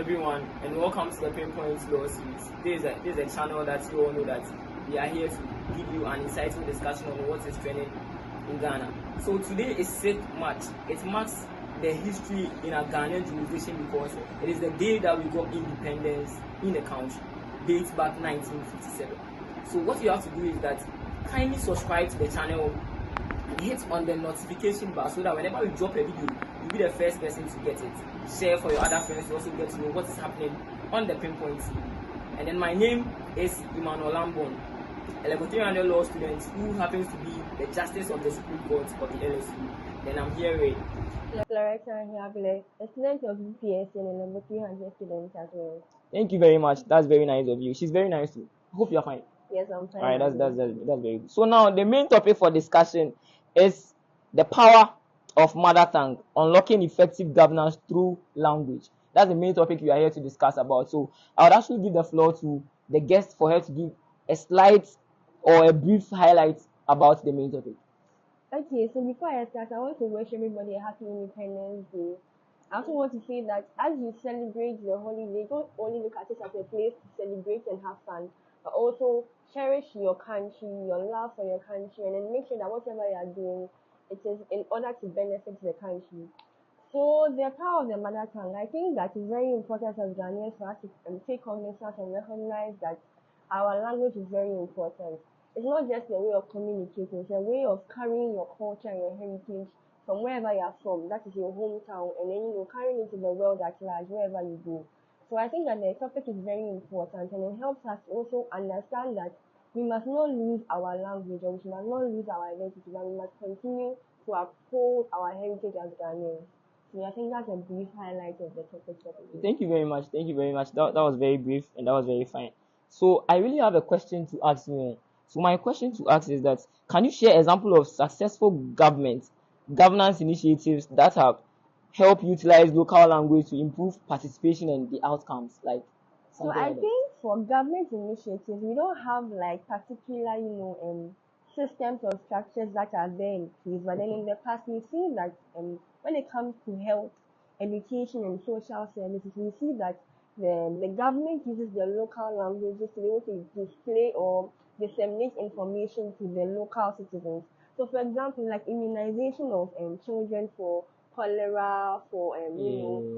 everyone, and welcome to the Pinpoint Law Series. This is a channel that you all know that we are here to give you an insightful discussion on what is trending in Ghana. So today is 6th March. It marks the history in our Ghanaian jurisdiction because it is the day that we got independence in the country, dates back 1957. So what you have to do is that kindly subscribe to the channel and hit on the notification bar so that whenever we drop a video, you'll be the first person to get it. Share for your other friends to also get to know what is happening on the Pinpoint TV. And then my name is Emmanuel Lambon, a level 300 law student who happens to be the Justice of the Supreme Court of the LSU. Then I'm here with Loretta Hiabile, a student of UPS and a level 300 student as well. Thank you very much. That's very nice of you. She's very nice too. I hope you're fine. Yes, I'm fine. All right, that's very good. So now the main topic for discussion is the power of mother tongue, unlocking effective governance through language. That's the main topic we are here to discuss about. So I would actually give the floor to the guest for her to give a slide or a brief highlight about the main topic. Okay, so before I start, I want to wish everybody a happy Independence Day. I also want to say that as you celebrate the holiday, don't only look at it as a place to celebrate and have fun, but also cherish your country, your love for your country, and then make sure that whatever you are doing, it is in order to benefit the country. So the power of the mother tongue, I think that is very important as Ghanaians for us to take cognizance and recognize that our language is very important. It's not just a way of communicating, it's a way of carrying your culture and your heritage from wherever you are from, that is your hometown, and then carrying it to the world at large, wherever you go. So I think that the topic is very important, and it helps us also understand that we must not lose our language, or we must not lose our identity, but we must continue to uphold our heritage as Ghanaians. So I think that's a brief highlight of the topic. Thank you very much. That was very brief and that was very fine. So I really have a question to ask you. So my question to ask is that can you share example of successful governance initiatives that have helped utilize local language to improve participation and the outcomes? Like so I think for government initiatives, we don't have like particular, systems or structures that are there in place. But then in the past, we've seen that when it comes to health, education, and social services, we see that the government uses the local languages to be able to display or disseminate information to the local citizens. So, for example, like immunization of children for cholera, for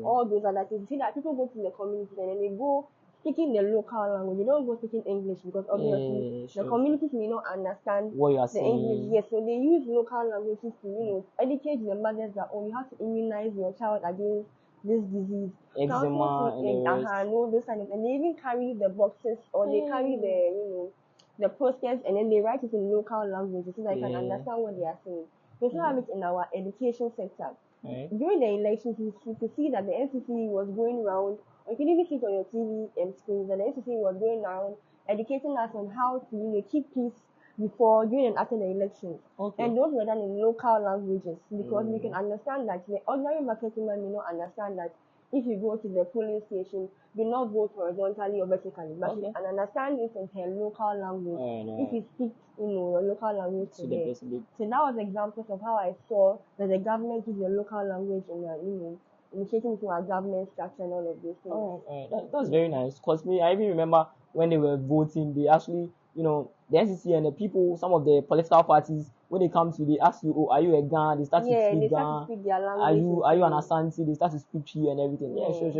all those other things. You see that people go to the community and then they go speaking the local language. They don't go speaking English because obviously the communities may not understand what you are the English. Yes, so they use local languages to educate the mothers that you have to immunize your child against this disease. Eczema and all those kind of, and they even carry the boxes or they carry the posters and then they write it in local languages so that you can understand what they are saying. We also have it in our education sector. During the elections, you could see that the NCC was going around, or you can even see it on your TV screens, that the NCC was going around educating us on how to keep peace before, during, and after the elections. And those were done in local languages because we can understand that the ordinary market woman may not understand that if you go to the polling station, do not vote horizontally or vertically, but you can understand it in her local language. If you speak, your local language to her. So that was examples of how I saw that the government uses the local language in initiating into our government structure and all of these things. That's very nice. Because I even remember when they were voting, they actually, the NCC and the people, some of the political parties, when they come to, they ask you, "Oh, are you a Gan?" They start to speak Gan. Their language. Are you an Asante? They start to speak Chi and everything.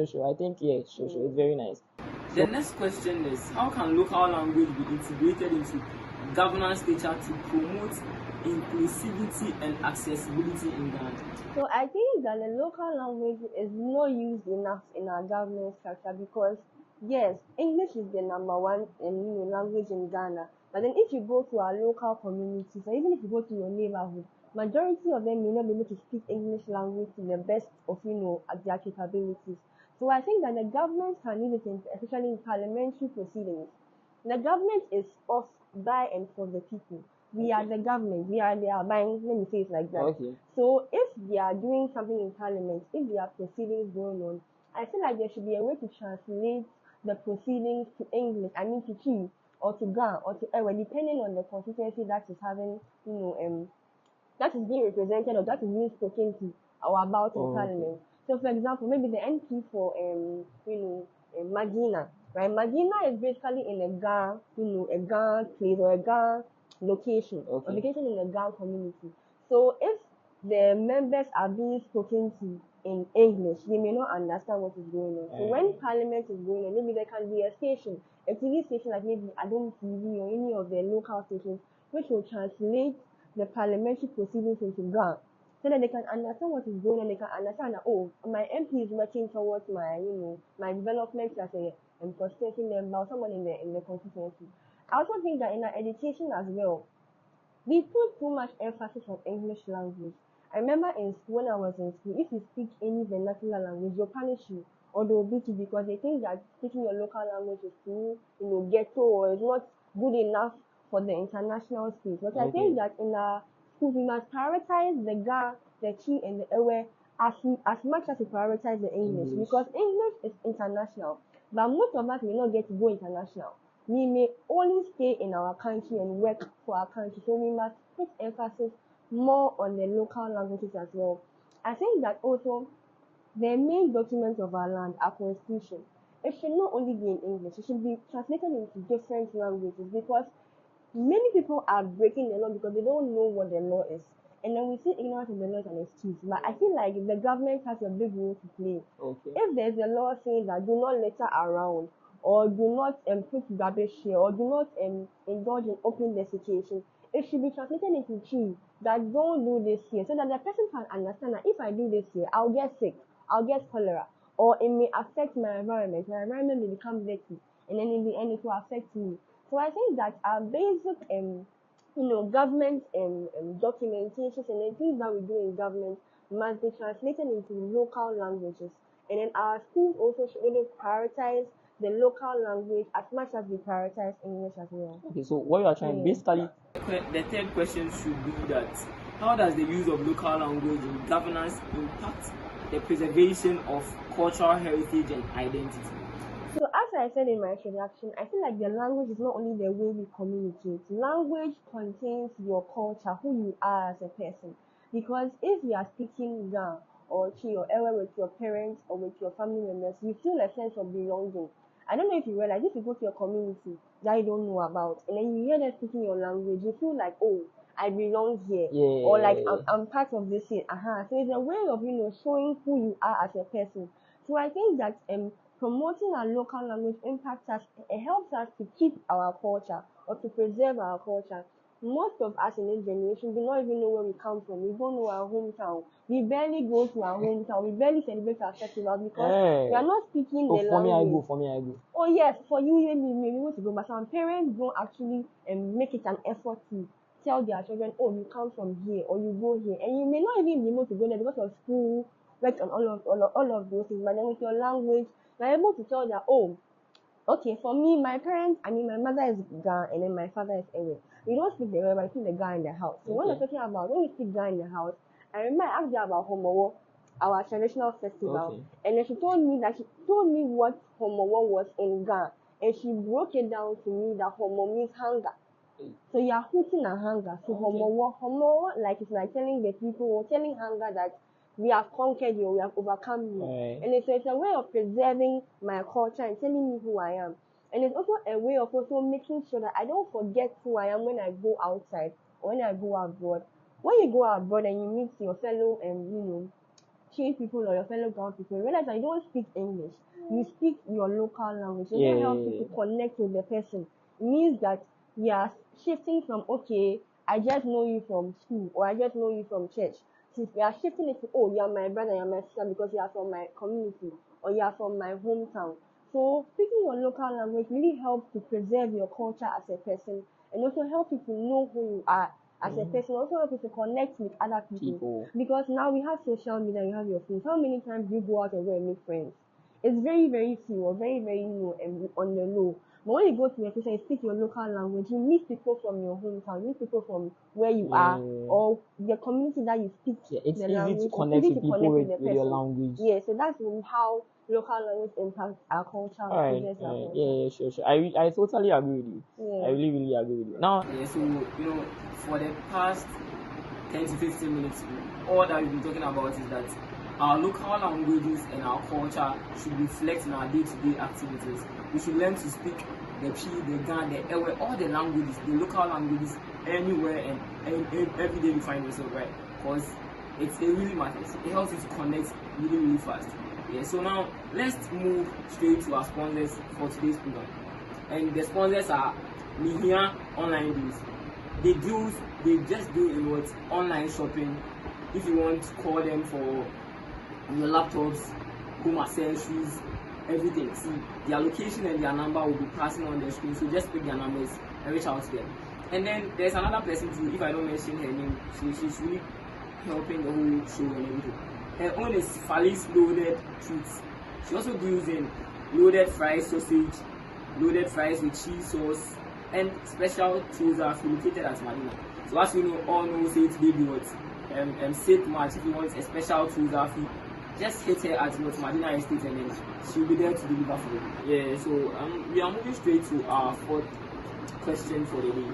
Sure. I think It's very nice. The next question is, how can local language be integrated into governance structure to promote inclusivity and accessibility in Ghana? So I think that the local language is not used enough in our government structure because yes, English is the number one language in Ghana. But then if you go to our local communities, or even if you go to your neighborhood, majority of them may not be able to speak English language to the best of their capabilities. So I think that the government can use it, especially in parliamentary proceedings. The government is of, by, and for the people. We are the government. We are their bank. Let me say it like that. So if they are doing something in parliament, if there are proceedings going on, I feel like there should be a way to translate the proceedings to English. I mean to Chi or to Ga or to Ewe, depending on the constituency that is having, that is being represented or that is being spoken to or about in parliament. So, for example, maybe the NP for Magina, right? Magina is basically in a Ga, a Ga place or a Ga location, or Okay. location in a Ga community. So, if the members are being spoken to in English, they may not understand what is going on. So, when Parliament is going on, maybe there can be a station, a TV station like maybe Adom TV or any of the local stations, which will translate the parliamentary proceedings into Ga, so that they can understand what is going on. They can understand that, oh, my MP is working towards my, my development as a constituency member or someone in the constituency. I also think that in our education as well, we put too much emphasis on English language. I remember in school, when I was in school, if you speak any vernacular language, they'll punish you or they'll beat you because they think that speaking your local language is too, ghetto or is not good enough for the international space. But I think that in our schools, we must prioritize the Ga, the Chi, and the Ewe as much as we prioritize the English, because English is international. But most of us may not get to go international. We may only stay in our country and work for our country. So we must put emphasis more on the local languages as well. I think that also the main document of our land, our constitution, it should not only be in English, it should be translated into different languages, because many people are breaking the law because they don't know what the law is. And then we see ignorance of the law as an excuse. But I feel like the government has a big role to play. Okay. If there's a law saying that do not litter around, or do not put rubbish here, or do not indulge in open desiccation, it should be translated into tree that don't do this here, so that the person can understand that if I do this here, I'll get sick, I'll get cholera, or it may affect my environment. My environment may become dirty, and then in the end, it will affect me. So I think that our basic government documentations and the things that we do in government must be translated into local languages. And then our schools also should really prioritize the local language as much as we prioritize English as well. Okay, so what you are trying basically. The third question should be that how does the use of local language in governance impact the preservation of cultural heritage and identity? So as I said in my introduction, I feel like the language is not only the way we communicate. Language contains your culture, who you are as a person. Because if you are speaking Ga or Chi or Ewe with your parents or with your family members, you feel a sense of belonging. I don't know if you realize, if you go to your community that you don't know about, and then you hear them speaking your language, you feel like, oh, I belong here, or like I'm part of this here. So it's a way of showing who you are as a person. So I think that promoting our local language impacts us. It helps us to keep our culture or to preserve our culture. Most of us in this generation do not even know where we come from. We don't know our hometown. We barely go to our hometown. We barely celebrate our festivals because we are not speaking the language. For me, I go. Oh yes, for you, you may be able to go, but some parents don't actually make it an effort to tell their children, oh, you come from here or you go here, and you may not even be able to go there because of school, work, and all of those things. But then with your language, you're able to tell that, oh, okay, for me, my mother is Ga and then my father is Ewe. We don't speak the Ewe, but we speak the Ga in the house. So when we're talking about, when we speak Ga in the house, I remember I asked her about Homowo, our traditional festival. And then she told me what Homowo was in Ga. And she broke it down to me that Homo means hunger. So you are hooting and hunger. So Homowo, like it's like telling the people, or telling hunger that we have conquered you, we have overcome you. And it's a way of preserving my culture and telling me who I am. And it's also a way of also making sure that I don't forget who I am when I go outside or when I go abroad. When you go abroad and you meet your fellow Chin people or your fellow brown people, you realize that you don't speak English. You speak your local language. So that helps you to connect with the person. It means that you are shifting from, okay, I just know you from school or I just know you from church. Since we are shifting it to, oh, you are my brother, you are my sister because you are from my community or you are from my hometown. So speaking your local language really helps to preserve your culture as a person and also helps you to know who you are as a person. Also helps you to connect with other people. Because now we have social media, you have your friends. How many times do you go out and go and make friends? It's very, very few or very, very low and on the low. But when you go to a place and you speak your local language, you meet people from your hometown, you meet people from where you are, or the community that you speak it's the easy language. to connect with people with the your language. Yeah, so that's how local language impacts our culture. Sure. I totally agree with you. I really, really agree with you. Now, so for the past 10 to 15 minutes, all that we've been talking about is that our local languages and our culture should reflect in our day-to-day activities. We should learn to speak the Chi, the Gan, the Ewe, all the languages, the local languages, anywhere and every day we find ourselves, right? Because it really matters. It helps you to connect really, really fast. Yeah, so now let's move straight to our sponsors for today's program. And the sponsors are Mihia Online Deals. They just do in what online shopping. If you want to call them for your laptops, home accessories, everything. See, their location and their number will be passing on the screen. So just pick their numbers and reach out to them. And then there's another person too. If I don't mention her name, she's really helping the whole show and everything. Her own is Fali's Loaded Treats. She also deals in loaded fries sausage, loaded fries with cheese sauce, and special tools are located at Madina. So as we all know, say today be what State March. If you want a special tools are free, just hit her at what Madina Estate and then she'll be there to deliver for you. Yeah. So we are moving straight to our fourth question for the day.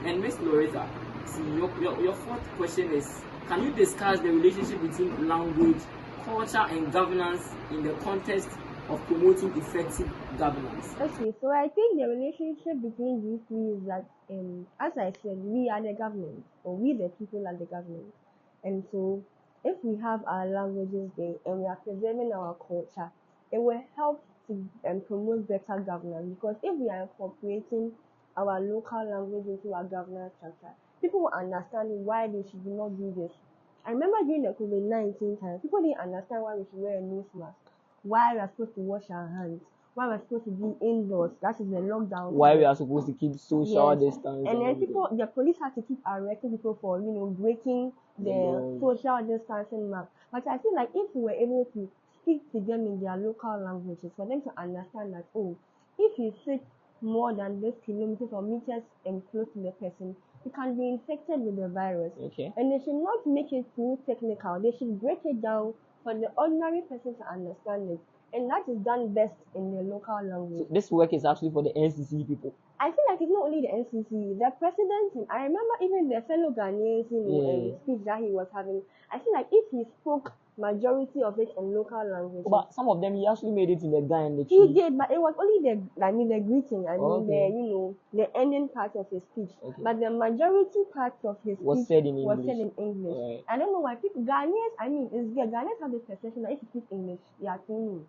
And Miss Loretta, see your fourth question is: can you discuss the relationship between language, culture, and governance in the context of promoting effective governance? Okay, so I think the relationship between these three is that, as I said, we are the government, or we the people are the government. And so, if we have our languages there and we are preserving our culture, it will help to promote better governance. Because if we are incorporating our local language into our governance structure, people will understand why they should not do this. I remember during the COVID-19 time, people didn't understand why we should wear a nose mask, why we are supposed to wash our hands, why we are supposed to be indoors. That is the lockdown. Why we are supposed to keep social distance. And then the police had to keep arresting people for, breaking the social distancing mark. But I feel like if we were able to speak to them in their local languages, for them to understand that, if you sit more than this kilometers or meters close to the person, you can be infected with the virus. Okay. And they should not make it too technical. They should break it down for the ordinary person to understand it. And that is done best in the local language. So this work is actually for the NCC people. I feel like it's not only the NCC, the president. I remember even the fellow Ghanaians, speech that he was having. I feel like if he spoke majority of it in local language. But some of them he actually made it in the Ga and the Chi. He did, but it was only the greeting. The ending part of his speech. Okay. But the majority part of his was speech said in English. Right. I don't know why people Ghanaians. Ghanaians have this perception that if you speak English, you are too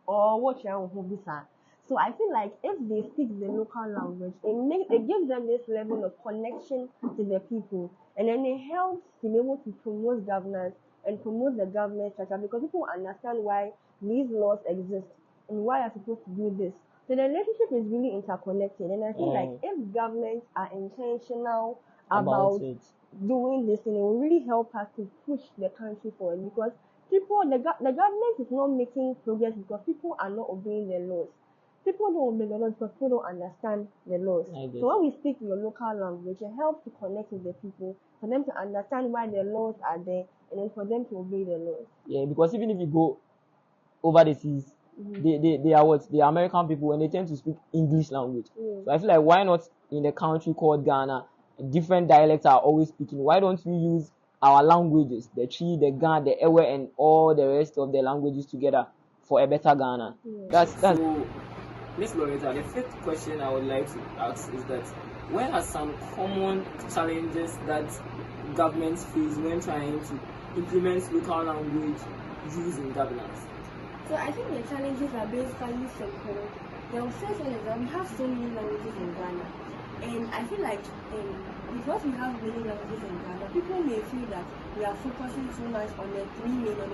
or what you are visa. So I feel like if they speak the local language, it gives them this level of connection to the people, and then it helps to be able to promote governance and promote the government structure, because people understand why these laws exist and why you're supposed to do this. So the relationship is really interconnected, and I feel like if governments are intentional about doing this, then it will really help us to push the country forward, because the government is not making progress because people are not obeying the laws. People don't obey the laws because people don't understand the laws. So when we speak your local language, it helps to connect with the people, for them to understand why the laws are there, and then for them to obey the laws. Yeah, because even if you go over the seas, they are what? They are American people, and they tend to speak English language. So I feel like, why not in a country called Ghana, different dialects are always speaking? Why don't we use our languages, the Chi, the Ga, the Ewe, and all the rest of the languages together for a better Ghana? That's so, Miss Loretta, the fifth question I would like to ask is that what are some common challenges that governments face when trying to implement local language use in governance? So I think the challenges are basically simple. The first one is that we have so many languages in Ghana, and I feel like because we have many languages in Ghana, people may feel that we are focusing too much on the three main